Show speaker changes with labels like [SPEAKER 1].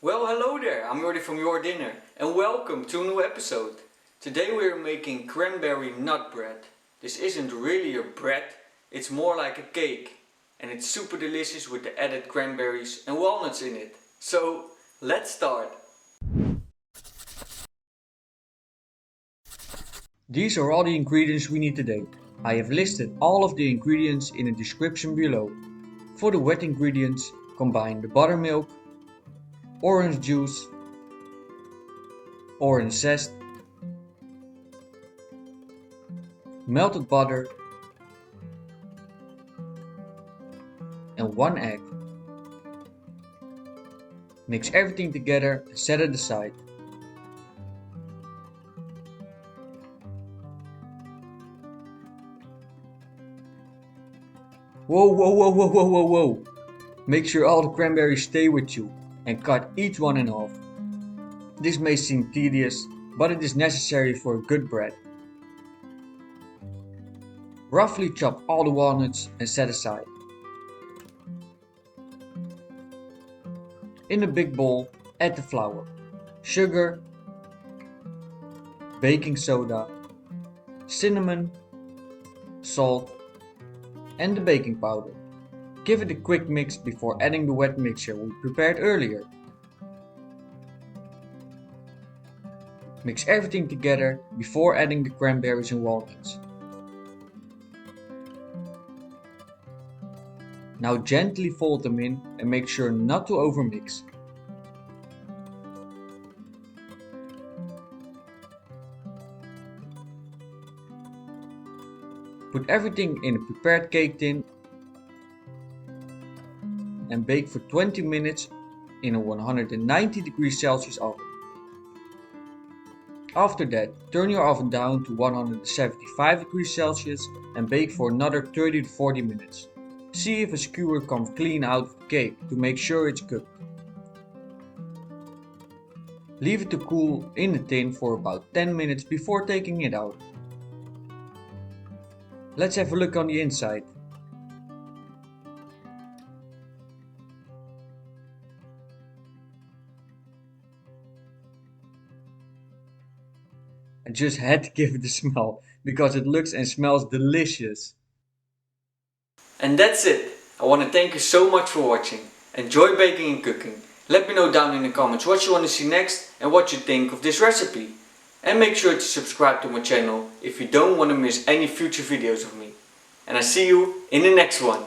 [SPEAKER 1] Well, hello there, I'm Jordi from JorDinner and welcome to a new episode. Today we are making cranberry nut bread. This isn't really a bread, it's more like a cake. And it's super delicious with the added cranberries and walnuts in it. So, let's start. These are all the ingredients we need today. I have listed all of the ingredients in the description below. For the wet ingredients, combine the buttermilk, orange juice, orange zest, melted butter and 1 egg. Mix everything together and set it aside. Whoa. Make sure all the cranberries stay with you and cut each one in half. This may seem tedious, but it is necessary for a good bread. Roughly chop all the walnuts and set aside. In a big bowl, add the flour, sugar, baking soda, cinnamon, salt, and the baking powder. Give it a quick mix before adding the wet mixture we prepared earlier. Mix everything together before adding the cranberries and walnuts. Now gently fold them in and make sure not to overmix. Put everything in a prepared cake tin and bake for 20 minutes in a 190 degrees Celsius oven. After that, turn your oven down to 175 degrees Celsius and bake for another 30 to 40 minutes. See if a skewer comes clean out of the cake to make sure it's cooked. Leave it to cool in the tin for about 10 minutes before taking it out. Let's have a look on the inside. I just had to give it a smell because it looks and smells delicious. And that's it. I want to thank you so much for watching. Enjoy baking and cooking. Let me know down in the comments what you want to see next and what you think of this recipe. And make sure to subscribe to my channel if you don't want to miss any future videos of me. And I see you in the next one.